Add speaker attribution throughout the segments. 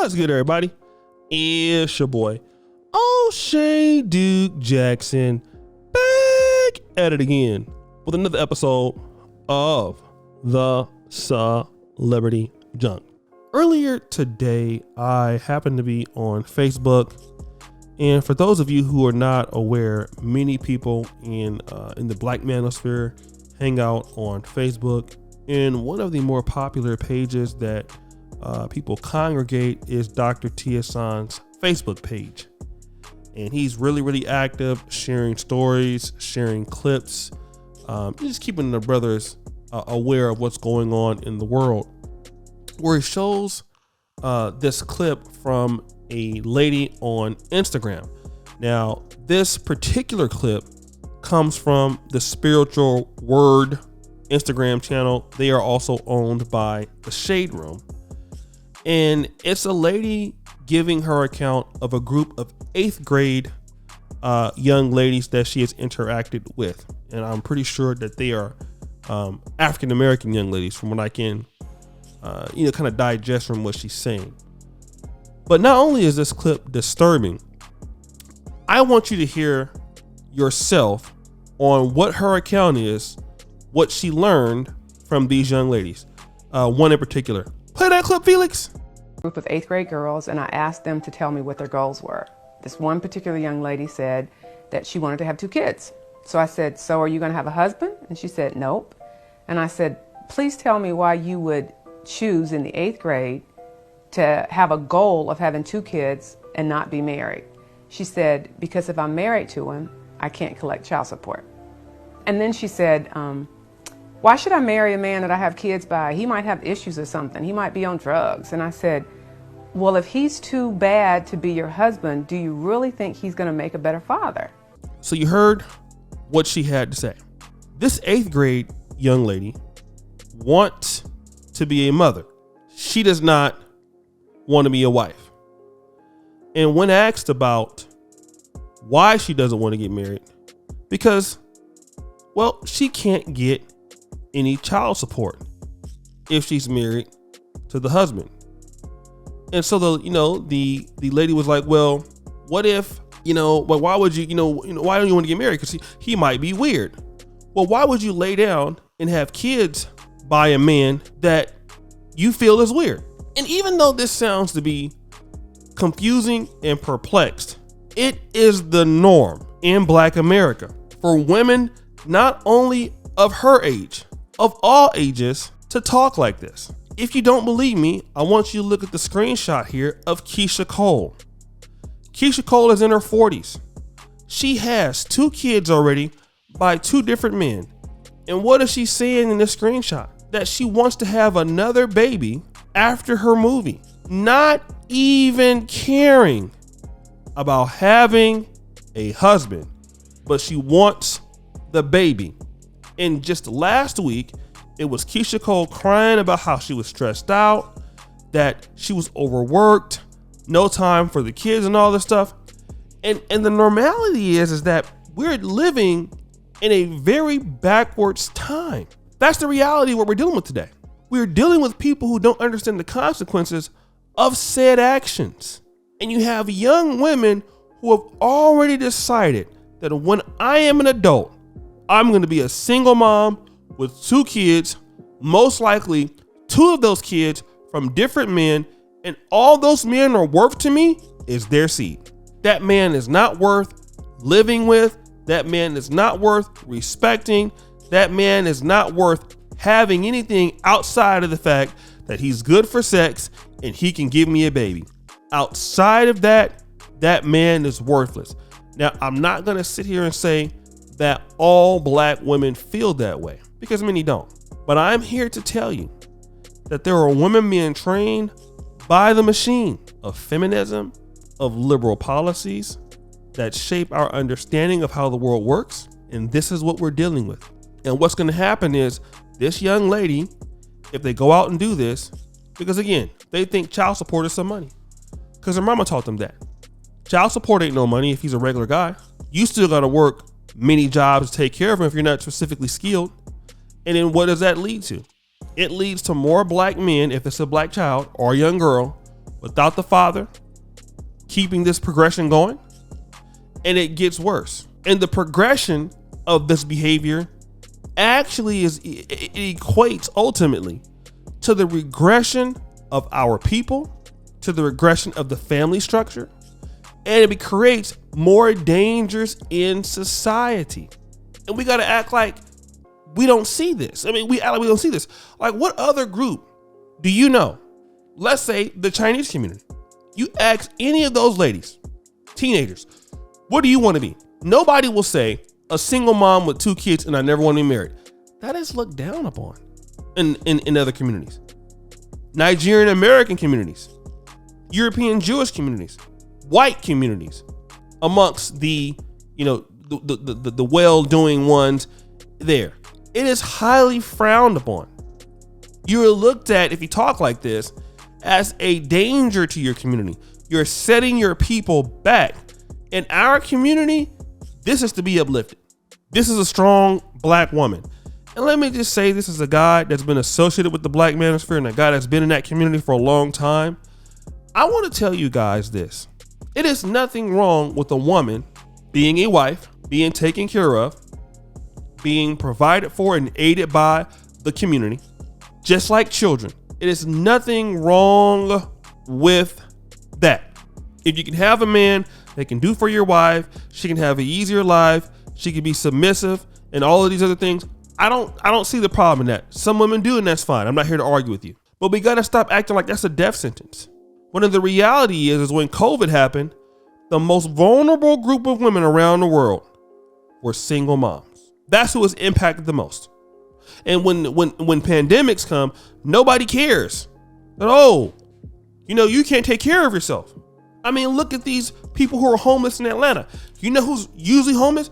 Speaker 1: What's good, everybody? It's your boy, O'Shea Duke Jackson, back at it again with another episode of the Celebrity Junk. Earlier today, I happened to be on Facebook, and for those of you who are not aware, many people in the Black manosphere hang out on Facebook, and one of the more popular pages that people congregate is Dr. T. Hassan's Facebook page. And he's really active, sharing stories, sharing clips, just keeping the brothers aware of what's going on in the world. Where he shows this clip from a lady on Instagram. Now, this particular clip comes from the Spiritual Word Instagram channel. They are also owned by the Shade Room. And it's a lady giving her account of a group of 8th grade young ladies that she has interacted with. And I'm pretty sure that they are African-American young ladies from what I can, kind of digest from what she's saying. But not only is this clip disturbing, I want you to hear yourself on what her account is, what she learned from these young ladies. One in particular. Play that clip, Felix.
Speaker 2: Group of 8th grade girls, and I asked them to tell me what their goals were. This one particular young lady said that she wanted to have 2 kids. So I said, so are you going to have a husband? And she said, nope. And I said, please tell me why you would choose in the 8th grade to have a goal of having 2 kids and not be married. She said, because if I'm married to him, I can't collect child support. And then she said, why should I marry a man that I have kids by? He might have issues or something. He might be on drugs. And I said, well, if he's too bad to be your husband, do you really think he's going to make a better father?
Speaker 1: So you heard what she had to say. This 8th grade young lady wants to be a mother. She does not want to be a wife. And when asked about why she doesn't want to get married, because, well, she can't get any child support if she's married to the husband. And so the lady was like, well, what if, why would you, why don't you want to get married? Because he might be weird. Well, why would you lay down and have kids by a man that you feel is weird? And even though this sounds to be confusing and perplexed, it is the norm in Black America for women, not only of her age, of all ages, to talk like this. If you don't believe me, I want you to look at the screenshot here of Keyshia Cole. Keyshia Cole is in her 40s. She has 2 kids already by 2 different men. And what is she saying in this screenshot? That she wants to have another baby after her movie. Not even caring about having a husband, but she wants the baby. And just last week, it was Keyshia Cole crying about how she was stressed out, that she was overworked, no time for the kids and all this stuff. And the normality is that we're living in a very backwards time. That's the reality of what we're dealing with today. We're dealing with people who don't understand the consequences of said actions. And you have young women who have already decided that when I am an adult, I'm going to be a single mom with 2 kids, most likely 2 of those kids from different men, and all those men are worth to me is their seed. That man is not worth living with. That man is not worth respecting. That man is not worth having anything outside of the fact that he's good for sex and he can give me a baby. Outside of that, that man is worthless. Now, I'm not going to sit here and say that all Black women feel that way, because many don't. But I'm here to tell you that there are women being trained by the machine of feminism, of liberal policies that shape our understanding of how the world works. And this is what we're dealing with. And what's going to happen is this young lady, if they go out and do this, because again, they think child support is some money because their mama taught them that. Child support ain't no money if he's a regular guy. You still got to work many jobs to take care of him if you're not specifically skilled. And then what does that lead to? It leads to more Black men, if it's a Black child or a young girl, without the father keeping this progression going, and it gets worse. And the progression of this behavior actually it equates ultimately to the regression of our people, to the regression of the family structure, and it creates more dangers in society. And we got to act like we don't see this. I mean, we act like we don't see this. Like, what other group do you know? Let's say the Chinese community. You ask any of those ladies, teenagers, what do you want to be? Nobody will say a single mom with 2 kids and I never want to be married. That is looked down upon in other communities. Nigerian American communities, European Jewish communities, white communities, amongst the well-doing ones there. It is highly frowned upon. You're looked at, if you talk like this, as a danger to your community. You're setting your people back. In our community, this is to be uplifted. This is a strong black woman. And let me just say, this is a guy that's been associated with the Black Manosphere and a guy that's been in that community for a long time. I want to tell you guys this. It is nothing wrong with a woman being a wife, being taken care of, being provided for and aided by the community, just like children. It is nothing wrong with that. If you can have a man that can do for your wife, she can have an easier life, she can be submissive and all of these other things. I don't see the problem in that. Some women do, and that's fine. I'm not here to argue with you. But we got to stop acting like that's a death sentence. When the reality is when COVID happened, the most vulnerable group of women around the world were single moms. That's who was impacted the most. And when pandemics come, nobody cares. That, you can't take care of yourself. I mean, look at these people who are homeless in Atlanta. You know who's usually homeless?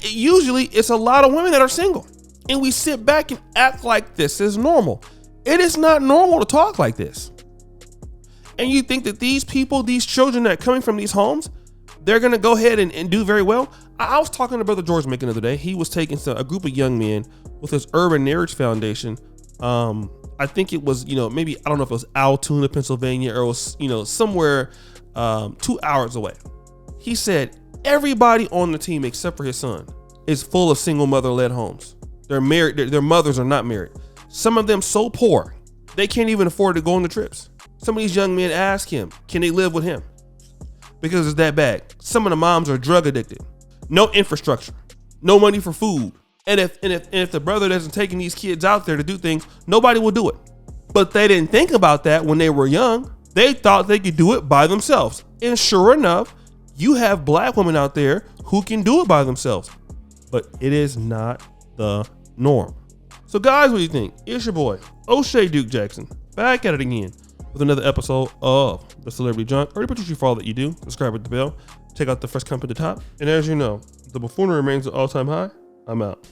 Speaker 1: Usually it's a lot of women that are single. And we sit back and act like this is normal. It is not normal to talk like this. And you think that these people, these children that are coming from these homes, they're going to go ahead and do very well? I was talking to Brother George Macon the other day. He was taking a group of young men with his Urban Marriage Foundation. I think it was, maybe, I don't know if it was Altoona, Pennsylvania, or it was, somewhere 2 hours away. He said everybody on the team except for his son is full of single mother-led homes. They're married. Their mothers are not married. Some of them so poor, they can't even afford to go on the trips. Some of these young men ask him, can they live with him? Because it's that bad. Some of the moms are drug addicted. No infrastructure, no money for food. And if the brother isn't taking these kids out there to do things, nobody will do it. But they didn't think about that when they were young. They thought they could do it by themselves. And sure enough, you have black women out there who can do it by themselves. But it is not the norm. So guys, what do you think? It's your boy, O'Shea Duke Jackson, back at it again with another episode of The Celebrity Junk. Already appreciate you for all that you do. Subscribe with the bell. Take out the first come to the top. And as you know, the buffoonery remains at all-time high. I'm out.